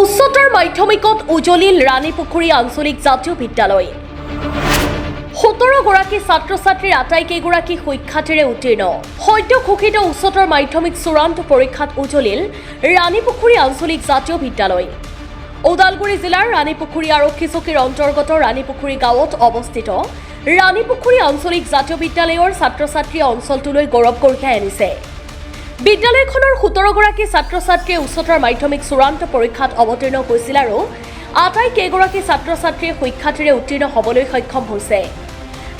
উচ্চতৰ মাধ্যমিকত উজলিল ৰাণীপুখুৰী আঞ্চলিক জাতীয় বিদ্যালয় 17গৰাকী ছাত্ৰ ছাত্ৰীৰ আটাইকেইগৰাকী সুখ্যাতিৰে উত্তীৰ্ণ সদ্য ঘোষিত উচ্চতৰ মাধ্যমিক চূড়ান্ত পৰীক্ষাত উজলিল ৰাণীপুখুৰী আঞ্চলিক জাতীয় বিদ্যালয় ওদালগুৰি জিলাৰ ৰাণীপুখুৰী আৰক্ষী চকীৰ অন্তৰ্গত ৰাণীপুখুৰী গাঁৱত অৱস্থিত ৰাণীপুখুৰী আঞ্চলিক জাতীয় বিদ্যালয়ৰ ছাত্ৰ ছাত্ৰীয়ে অঞ্চলটোলৈ গৌৰৱ কঢ়িয়াই আনিছে বিদ্যালয়খনৰ 17গৰাকী ছাত্ৰ ছাত্ৰীয়ে উচ্চতৰ মাধ্যমিক চূড়ান্ত পৰীক্ষাত অৱতীৰ্ণ হৈছিল আৰু আটাইকেইগৰাকী ছাত্ৰ ছাত্ৰীয়ে সুখ্যাতিৰে উত্তীৰ্ণ হ'বলৈ সক্ষম হৈছে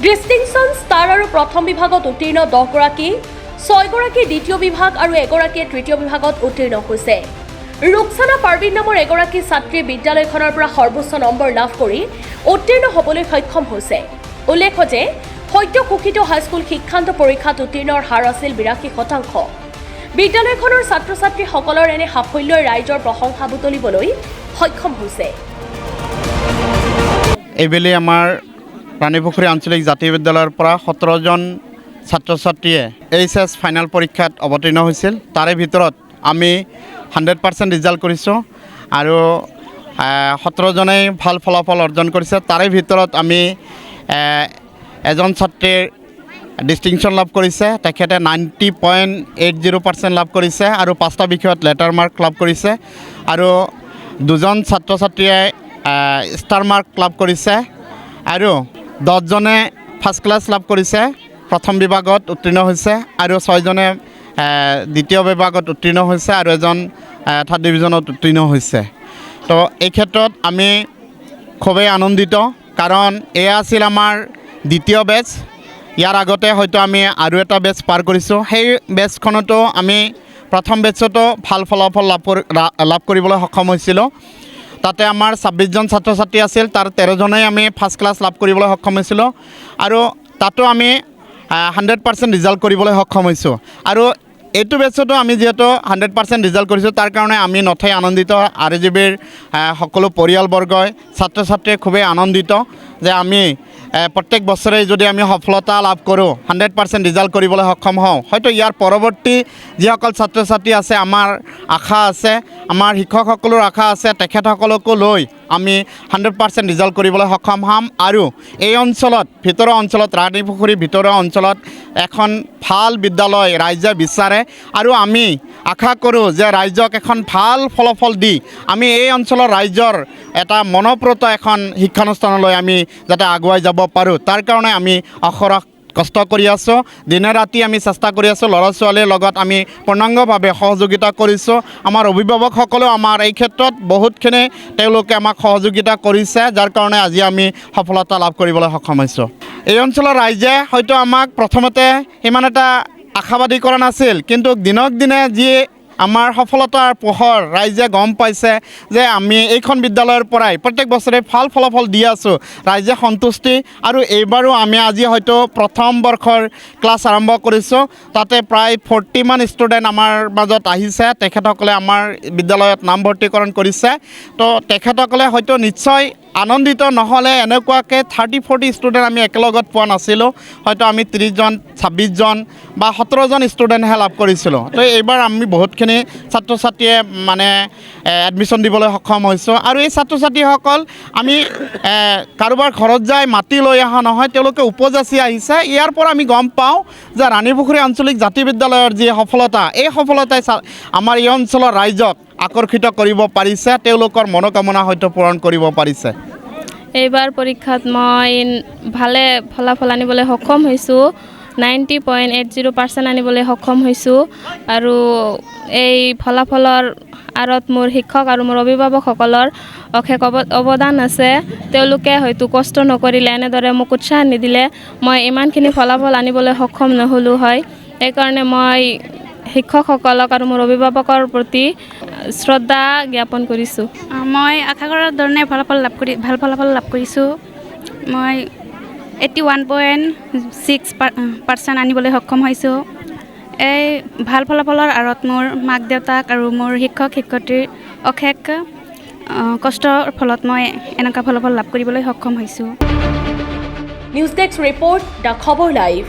ডিষ্টিংশ্যন ষ্টাৰ আৰু প্ৰথম বিভাগত উত্তীৰ্ণ 10গৰাকী 6গৰাকী দ্বিতীয় বিভাগ আৰু এগৰাকীয়ে তৃতীয় বিভাগত উত্তীৰ্ণ হৈছে ৰুকসানা পাৰবিন নামৰ এগৰাকী ছাত্ৰীয়ে বিদ্যালয়খনৰ পৰা সৰ্বোচ্চ নম্বৰ লাভ কৰি উত্তীৰ্ণ হ'বলৈ সক্ষম হৈছে উল্লেখ্য যে সদ্য ঘোষিত হাইস্কুল শিক্ষান্ত পৰীক্ষাত উত্তীৰ্ণৰ হাৰ আছিল 82% বিদ্যালয়খনৰ ছাত্ৰ ছাত্ৰীসকলৰ এনে সাফল্যই ৰাইজৰ প্ৰশংসা বুটলিবলৈ সক্ষম হৈছে এইবেলি আমাৰ ৰাণীপুখুৰী আঞ্চলিক জাতীয় বিদ্যালয়ৰ পৰা 17জন ছাত্ৰ ছাত্ৰীয়ে এইচএছ ফাইনেল পৰীক্ষাত অৱতীৰ্ণ হৈছিল তাৰে ভিতৰত আমি 100% ৰিজাল্ট কৰিছোঁ আৰু 17জনেই ভাল ফলাফল অৰ্জন কৰিছে তাৰে ভিতৰত আমি এজন ছাত্ৰীৰ ডিষ্টিংশ্যন লাভ কৰিছে তেখেতে 90.80% লাভ কৰিছে আৰু 5টা বিষয়ত লেটাৰ মাৰ্ক লাভ কৰিছে আৰু দুজন ছাত্ৰ ছাত্ৰীয়ে ষ্টাৰ মাৰ্ক লাভ কৰিছে আৰু 10জনে ফাৰ্ষ্ট ক্লাছ লাভ কৰিছে প্ৰথম বিভাগত উত্তীৰ্ণ হৈছে আৰু 6জনে দ্বিতীয় বিভাগত উত্তীৰ্ণ হৈছে আৰু এজন থাৰ্ড ডিভিজনত উত্তীৰ্ণ হৈছে তো এই ক্ষেত্ৰত আমি খুবেই আনন্দিত কাৰণ এয়া আছিল আমাৰ দ্বিতীয় বেচ ইয়াৰ আগতে হয়তো আমি আৰু এটা বেচ পাৰ কৰিছোঁ সেই বেচখনতো আমি প্ৰথম বেচতো ভাল ফলাফল লাভ কৰিবলৈ সক্ষম হৈছিলোঁ তাতে আমাৰ 26জন ছাত্ৰ ছাত্ৰী আছিল তাৰ 13জনেই আমি ফাৰ্ষ্ট ক্লাছ লাভ কৰিবলৈ সক্ষম হৈছিলোঁ আৰু তাতো আমি 100% ৰিজাল্ট কৰিবলৈ সক্ষম হৈছোঁ আৰু এইটো বেচতো আমি যিহেতু 100% ৰিজাল্ট কৰিছোঁ তাৰ কাৰণে আমি নথৈ আনন্দিত RJBৰ সকলো পৰিয়ালবৰ্গই ছাত্ৰ ছাত্ৰীয়ে খুবেই আনন্দিত যে আমি প্ৰত্যেক বছৰে যদি আমি সফলতা লাভ কৰোঁ 100% ৰিজাল্ট কৰিবলৈ সক্ষম হওঁ হয়তো ইয়াৰ পৰৱৰ্তী যিসকল ছাত্ৰ ছাত্ৰী আছে আমাৰ আশা আছে আমাৰ শিক্ষকসকলৰ আশা আছে তেখেতসকলকো লৈ আমি 100% ৰিজাল্ট কৰিবলৈ সক্ষম হ'ম আৰু এই অঞ্চলত ভিতৰৰ অঞ্চলত ৰাণীপুখুৰী ভিতৰৰ অঞ্চলত এখন ভাল বিদ্যালয় ৰাইজে বিচাৰে আৰু আমি আশা কৰোঁ যে ৰাইজক এখন ভাল ফলাফল দি আমি এই অঞ্চলৰ ৰাইজৰ এটা মনপ্ৰত এখন শিক্ষানুষ্ঠানলৈ আমি যাতে আগুৱাই যাব পাৰোঁ তাৰ কাৰণে আমি অহৰহ কষ্ট কৰি আছোঁ দিনে ৰাতি আমি চেষ্টা কৰি আছোঁ ল'ৰা ছোৱালীৰ লগত আমি পূৰ্ণাংগভাৱে সহযোগিতা কৰিছোঁ আমাৰ অভিভাৱকসকলেও আমাৰ এই ক্ষেত্ৰত বহুতখিনি তেওঁলোকে আমাক সহযোগিতা কৰিছে যাৰ কাৰণে আজি আমি সফলতা লাভ কৰিবলৈ সক্ষম হৈছোঁ এই অঞ্চলৰ ৰাইজে হয়তো আমাক প্ৰথমতে ইমান এটা আশাবাদী কৰা নাছিল কিন্তু দিনক দিনে যি আমাৰ সফলতাৰ পোহৰ ৰাইজে গম পাইছে যে আমি এইখন বিদ্যালয়ৰ পৰাই প্ৰত্যেক বছৰে ভাল ফলাফল দি আছোঁ ৰাইজে সন্তুষ্টি আৰু এইবাৰো আমি আজি হয়তো প্ৰথম বৰ্ষৰ ক্লাছ আৰম্ভ কৰিছোঁ তাতে প্ৰায় 40মান ষ্টুডেণ্ট আমাৰ মাজত আহিছে তেখেতসকলে আমাৰ বিদ্যালয়ত নামভৰ্তিকৰণ কৰিছে তো তেখেতসকলে হয়তো নিশ্চয় আনন্দিত নহ'লে এনেকুৱাকৈ 30-40 ষ্টুডেণ্ট আমি একেলগত পোৱা নাছিলোঁ হয়তো আমি 30জন 26জন বা 17জন ষ্টুডেণ্টহে লাভ কৰিছিলোঁ তো এইবাৰ আমি বহুতখিনি ছাত্ৰ ছাত্ৰীয়ে মানে এডমিশ্যন দিবলৈ সক্ষম হৈছোঁ আৰু এই ছাত্ৰ ছাত্ৰীসকল আমি কাৰোবাৰ ঘৰত যাই মাতি লৈ অহা নহয় তেওঁলোকে উপযাচি আহিছে ইয়াৰ পৰা আমি গম পাওঁ যে ৰাণীপুখুৰী আঞ্চলিক জাতীয় বিদ্যালয়ৰ যি সফলতা এই সফলতাই আমাৰ এই অঞ্চলৰ ৰাইজক আকৰ্ষিত কৰিব পাৰিছে তেওঁলোকৰ মনোকামনা হয়তো পূৰণ কৰিব পাৰিছে এইবাৰ পৰীক্ষাত মই ভালে ফলাফল আনিবলৈ সক্ষম হৈছোঁ 90.80% আনিবলৈ সক্ষম হৈছোঁ আৰু এই ফলাফলৰ আঁৰত মোৰ শিক্ষক আৰু মোৰ অভিভাৱকসকলৰ অশেষ অৱদান আছে তেওঁলোকে হয়তো কষ্ট নকৰিলে এনেদৰে মোক উৎসাহ নিদিলে মই ইমানখিনি ফলাফল আনিবলৈ সক্ষম নহ'লোঁ হয় সেইকাৰণে মই শিক্ষকসকলক আৰু মোৰ অভিভাৱকৰ প্ৰতি শ্ৰদ্ধা জ্ঞাপন কৰিছোঁ মই আশা কৰাৰ ধৰণে ভাল ফলাফল লাভ কৰিছোঁ মই 81.6% আনিবলৈ সক্ষম হৈছোঁ এই ভাল ফলাফলৰ আঁৰত মোৰ মাক দেউতাক আৰু মোৰ শিক্ষক শিক্ষয়িত্ৰীৰ অশেষ কষ্টৰ ফলত মই এনেকুৱা ফলাফল লাভ কৰিবলৈ সক্ষম হৈছোঁ নিউজ ডেস্ক ৰিপৰ্ট দ্য খবৰ লাইভ